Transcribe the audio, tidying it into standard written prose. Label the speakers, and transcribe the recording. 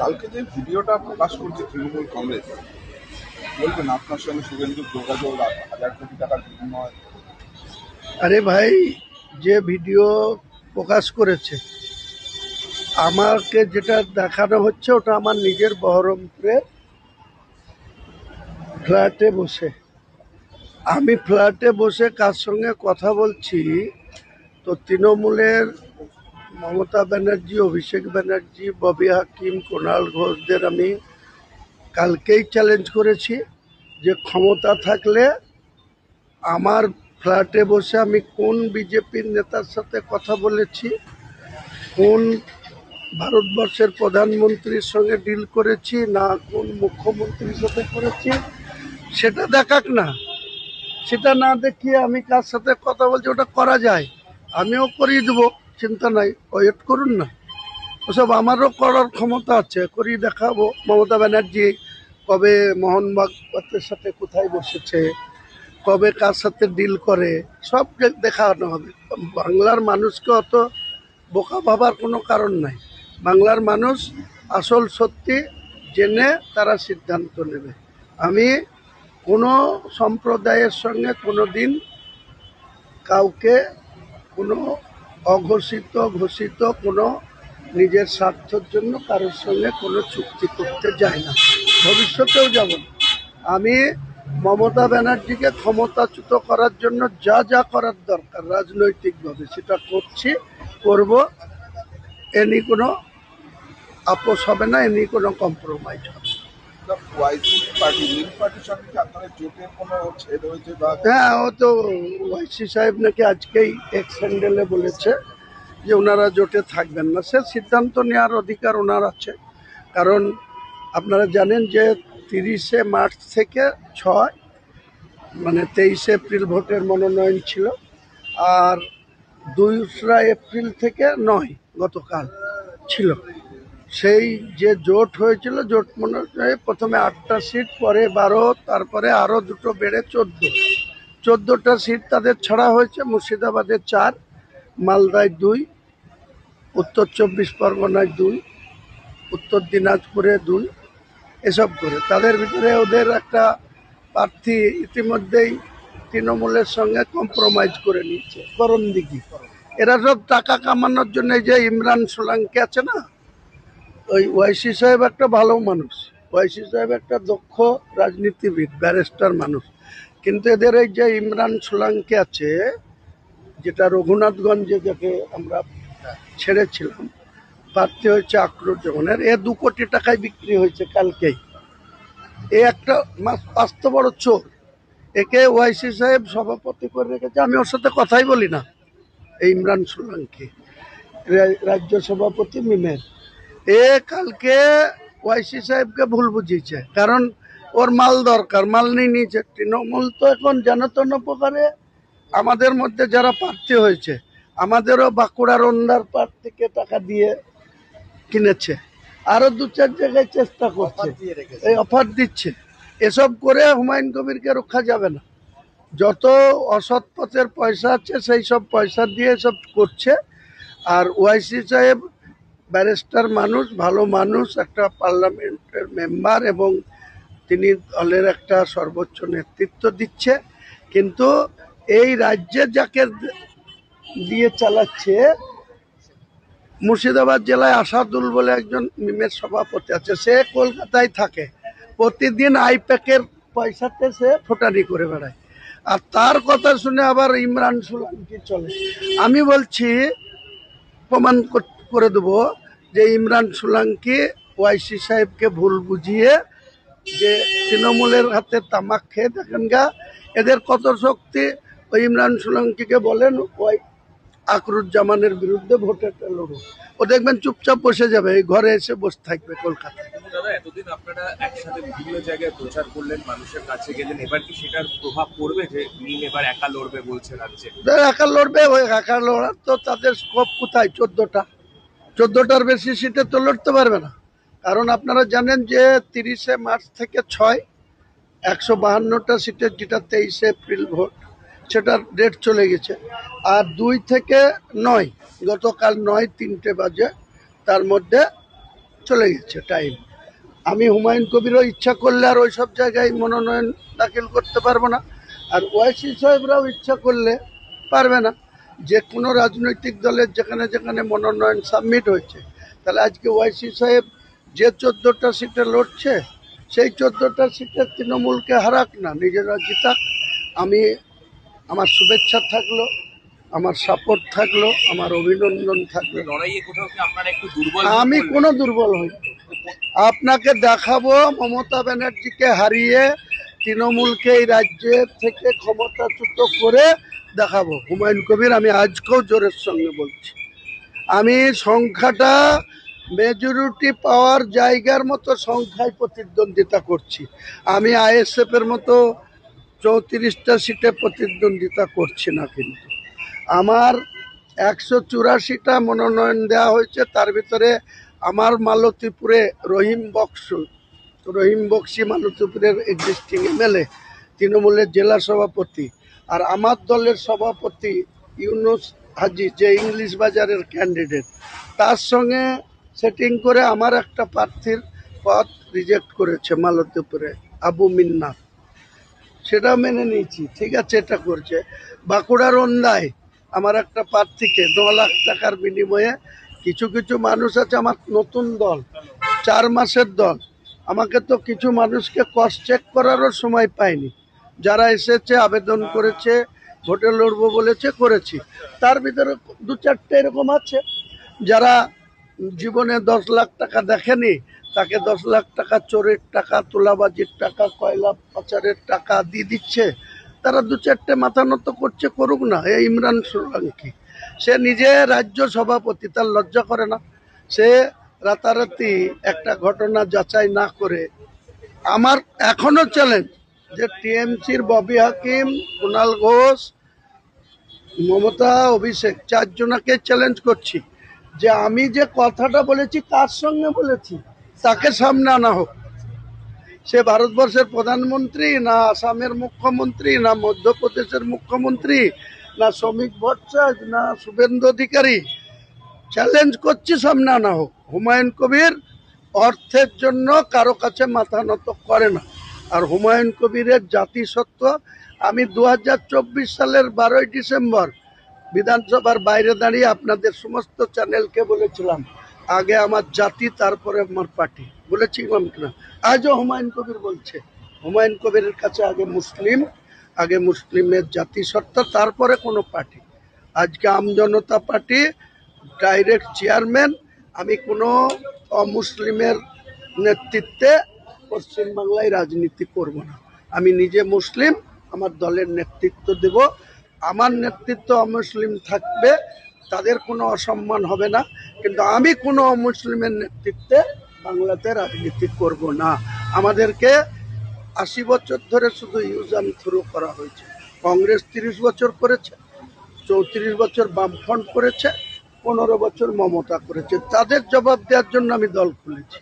Speaker 1: কালকে যে ভিডিওটা প্রকাশ করছে তৃণমূল কংগ্রেস, বলবেন আপনার সঙ্গে শুভেন্দুর যোগাযোগ হাজার কোটি টাকার বিনিময়?
Speaker 2: আরে ভাই, যে ভিডিও প্রকাশ করেছে, আমাকে যেটা দেখানো হচ্ছে ওটা আমার নিজের বহরমপুরে ফ্ল্যাটে বসে, আমি ফ্ল্যাটে বসে কার সঙ্গে কথা বলছি। তো তৃণমূলের মমতা ব্যানার্জি, অভিষেক ব্যানার্জি, ববি হাকিম, কুণাল ঘোষদের আমি কালকেই চ্যালেঞ্জ করেছি যে ক্ষমতা থাকলে আমার ফ্ল্যাটে বসে আমি কোন বিজেপির নেতার সাথে কথা বলেছি, কোন ভারতবর্ষের প্রধানমন্ত্রীর সঙ্গে ডিল করেছি, না কোন মুখ্যমন্ত্রীর সাথে করেছি, সেটা দেখাক না। সেটা না দেখিয়ে আমি কার সাথে কথা বলছি ওটা করা যায়, আমিও করিয়ে দেবো, চিন্তা নাই, ওয়েট করুন না। ওসব আমারও করার ক্ষমতা আছে, করিয়ে দেখাবো। মমতা ব্যানার্জি কবে মোহন ভাগবতের সাথে কোথায় বসেছে, কবে কার সাথে ডিল করে, সব দেখানো হবে। বাংলার মানুষকে অত বোকা ভাবার কোনো কারণ নাই। বাংলার মানুষ আসল সত্যি জেনে তারা সিদ্ধান্ত নেবে। আমি কোনো সম্প্রদায়ের সঙ্গে কোনো দিন কাউকে কোনো অঘোষিত ঘোষিত কোনো নিজের স্বার্থের জন্য কারোর সঙ্গে কোনো চুক্তি করতে যাই না, ভবিষ্যতেও যাব না। আমি মমতা ব্যানার্জিকে ক্ষমতাচ্যুত করার জন্য যা যা করার দরকার রাজনৈতিকভাবে সেটা করছি, করব। এ নিয়ে কোনো আপোষ হবে না, এ নিয়ে কোনো কম্প্রোমাইজ হবে না।
Speaker 1: ওয়াইসিপি পার্টি, নীল পার্টির সঙ্গে কি আপনাদের জোটের কোনো ছেদ হয়েছে বা?
Speaker 2: হ্যাঁ, ও তো ওয়াইসি সাহেব নাকি আজকেই এক্স হ্যান্ডেলে বলেছে যে ওনারা জোটে থাকবেন না। সে সিদ্ধান্ত নেওয়ার অধিকার ওনার আছে। কারণ আপনারা জানেন যে 30শে মার্চ থেকে 6 মানে 23শে এপ্রিল ভোটের মনোনয়ন ছিল, আর 2রা এপ্রিল থেকে 9 গতকাল ছিল। সেই যে জোট হয়েছিল, জোট মনে হয় প্রথমে 8টা সিট, পরে 12, তারপরে আরও দুটো বেড়ে 14টা সিট তাদের ছাড়া হয়েছে। মুর্শিদাবাদে 4, মালদায় 2, উত্তর 24 পরগনায় 2, উত্তর দিনাজপুরে 2, এসব করে তাদের ভিতরে ওদের একটা প্রার্থী ইতিমধ্যেই তৃণমূলের সঙ্গে কম্প্রোমাইজ করে নিয়েছে, করণদিঘি। এরা সব টাকা কামানোর জন্য, এই যে ইমরান সোলাঙ্কি আছে না, ওই ওয়াইসি সাহেব একটা ভালো মানুষ, ওয়াইসি সাহেব একটা দক্ষ রাজনীতিবিদ, ব্যারিস্টার মানুষ। কিন্তু এদের এই যে ইমরান সোলাঙ্কি আছে, যেটা রঘুনাথগঞ্জে যাকে আমরা ছেড়েছিলাম, প্রার্থী হয়েছে আক্রোশজনের, এ 2 কোটি টাকায় বিক্রি হয়েছে কালকেই। এ একটা আস্ত বড় চোর। একে ওয়াইসি সাহেব সভাপতি করে রেখেছে, আমি ওর সাথে কথাই বলি না। এই ইমরান সোলাঙ্কি, রাজ্য সভাপতি মিমের, এ কালকে ওয়াইসি সাহেবকে ভুল বুঝিয়েছে। কারণ ওর মাল দরকার, মাল নিয়ে নিয়েছে। তৃণমূল তো এখন জানাতন প্রকারে আমাদের মধ্যে যারা প্রার্থী হয়েছে, আমাদেরও বাঁকুড়ার অন্ধার প্রার্থীকে টাকা দিয়ে কিনেছে, আরো 2-4 জায়গায় চেষ্টা করছে, এই অফার দিচ্ছে। এসব করে হুমায়ুন কবিরকে রক্ষা যাবে না। যত অসৎ পথের পয়সা আছে সেই সব পয়সা দিয়ে সব করছে। আর ওয়াইসি সাহেব ব্যারিস্টার মানুষ, ভালো মানুষ, একটা পার্লামেন্টের মেম্বার, এবং তিনি দলের একটা সর্বোচ্চ নেতৃত্ব দিচ্ছে। কিন্তু এই রাজ্যে যাকে দিয়ে চালাচ্ছে, মুর্শিদাবাদ জেলায় আসাদুল বলে একজন মিমের সভাপতি আছে, সে কলকাতায় থাকে, প্রতিদিন আইপ্যাকের পয়সাতে সে ফোটানি করে বেড়ায়। আর তার কথা শুনে আবার ইমরান সোলাঙ্কি চলে। আমি বলছি, প্রমাণ করে দেবো যে ইমরান সোলাঙ্কি ওয়াইসি সাহেবকে ভুল বুঝিয়ে, যে তৃণমূলের হাতে তামাক খেয়ে দেখেন গা এদের কত শক্তি। ওই ইমরান সোলাঙ্কিকে বলেন ওই আকরুজ্জামানের বিরুদ্ধে ভোটটা লড়ুক, ও দেখবেন চুপচাপ বসে যাবে, এই ঘরে এসে বসে থাকবে কলকাতায়।
Speaker 3: দাদা, এতদিন আপনারা একসাথে বিভিন্ন জায়গায় প্রচার করলেন, মানুষের কাছে গেলেন, এবার কি সেটার প্রভাব পড়বে যে মিম এবার একা লড়বে বলছে রাজ্যে?
Speaker 2: একা লড়বে, ওই একা লড়ার তো তাদের স্কোপ কোথায়? 14টার বেশি সিটে তো লড়তে পারবে না। কারণ আপনারা জানেন যে 30শে মার্চ থেকে 6 152টা সিটের, যেটা 23শে এপ্রিল ভোট, সেটার ডেট চলে গেছে। আর 2 থেকে 9, গতকাল 9 3টে বাজে, তার মধ্যে চলে গেছে টাইম। আমি হুমায়ুন কবিরও ইচ্ছা করলে আর ওই সব জায়গায় মনোনয়ন দাখিল করতে পারবো না, আর ওয়াইসি সাহেবরাও ইচ্ছা করলে পারবে না। যে কোনো রাজনৈতিক দলের যেখানে যেখানে মনোনয়ন সাবমিট হয়েছে, তাহলে আজকে ওয়াইসি সাহেব যে 14টা সিটে লড়ছে, সেই 14টা সিটে তৃণমূলকে হারাক না, নিজেরা জিতাক। আমি আমার শুভেচ্ছা থাকলো, আমার সাপোর্ট থাকলো, আমার অভিনন্দন থাকলো।
Speaker 3: লড়াইয়ে কোথাও কি আপনারা একটু দুর্বল
Speaker 2: আমি কোনো দুর্বল হই, আপনাকে দেখাবো মমতা ব্যানার্জিকে হারিয়ে তৃণমূলকে এই রাজ্যের থেকে ক্ষমতাচ্যুত করে দেখাবো। হুমায়ুন কবির, আমি আজকেও জোরের সঙ্গে বলছি, আমি সংখ্যাটা মেজরিটি পাওয়ার জায়গার মতো সংখ্যায় প্রতিদ্বন্দ্বিতা করছি। আমি আইএসএফ এর মতো 34টা সিটে প্রতিদ্বন্দ্বিতা করছি না, কিন্তু আমার 184টা মনোনয়ন দেওয়া হয়েছে। তার ভিতরে আমার মালতীপুরে রহিম বক্সি মালতীপুরের এক্সিস্টিং এমএলএ, তৃণমূলের জেলা সভাপতি, আর আমার দলের সভাপতি ইউনুস হাজি, যে ইংলিশ বাজারের ক্যান্ডিডেট, তার সঙ্গে সেটিং করে আমার একটা প্রার্থীর পদ রিজেক্ট করেছে মালতীপুরে, আবু মিন্নাত। সেটা মেনে নিয়েছি, ঠিক আছে, এটা করছে। বাঁকুড়ার ওন্দায় আমার একটা প্রার্থীকে 9 লাখ টাকার বিনিময়ে, কিছু কিছু মানুষ আছে, আমার নতুন দল, 4 মাসের দল, আমাকে তো কিছু মানুষকে ক্রস চেক করারও সময় পাইনি। যারা এসেছে, আবেদন করেছে, ভোটে লড়বো বলেছে, করেছি। তার ভিতরে 2-4টে এরকম আছে যারা জীবনে 10 লাখ টাকা দেখেনি, তাকে 10 লাখ টাকা চোরের টাকা, তোলাবাজির টাকা, কয়লা পাচারের টাকা দিয়ে দিচ্ছে। তারা 2-4টে মাথা নত করছে, করুক না। এই ইমরান সোলাঙ্কি, সে নিজে রাজ্য সভাপতি, তার লজ্জা করে না? সে রাতারাতি একটা ঘটনা যাচাই না করে, আমার এখনো চ্যালেঞ্জ যে টিএমসির ববি হাকিম, কুণাল ঘোষ, মমতা, অভিষেক, 4 জনাকে চ্যালেঞ্জ করছি যে আমি যে কথাটা বলেছি কার সঙ্গে বলেছি, তাকে সামনে আনা হোক। সে ভারতবর্ষের প্রধানমন্ত্রী, না আসামের মুখ্যমন্ত্রী, না মধ্যপ্রদেশের মুখ্যমন্ত্রী, না শ্রমিক ভট্টাচার্য, না শুভেন্দু অধিকারী। চ্যালেঞ্জ করছি, সামনে আনা হোক। হুমায়ুন কবির অর্থের জন্য কারো কাছে মাথা নত করে না। আর হুমায়ুন কবিরের জাতিসত্ত্ব, আমি 2024 সালের 12ই ডিসেম্বর বিধানসভার বাইরে দাঁড়িয়ে আপনাদের সমস্ত চ্যানেলকে বলেছিলাম, আগে আমার জাতি, তারপরে আমার পার্টি। বলেছিলাম কিনা? আজও হুমায়ুন কবির বলছে, হুমায়ুন কবিরের কাছে আগে মুসলিম, আগে মুসলিমের জাতিসত্ত্বা, তারপরে কোনো পার্টি। আজকে আমজনতা পার্টি ডাইরেক্ট চেয়ারম্যান। আমি কোনো অমুসলিমের নেতৃত্বে পশ্চিমবাংলায় রাজনীতি করব না। আমি নিজে মুসলিম, আমার দলের নেতৃত্ব দেব। আমার নেতৃত্ব অমুসলিম থাকবে, তাদের কোনো অসম্মান হবে না, কিন্তু আমি কোনো অমুসলিমের নেতৃত্বে বাংলাতে রাজনীতি করব না। আমাদেরকে 80 বছর ধরে শুধু ইউজ অ্যান্ড থ্রো করা হয়েছে। কংগ্রেস 30 বছর করেছে, 34 বছর বামফ্রন্ট করেছে, 15 বছর মমতা করেছে। তাদের জবাব দেওয়ার জন্য আমি দল খুলেছি।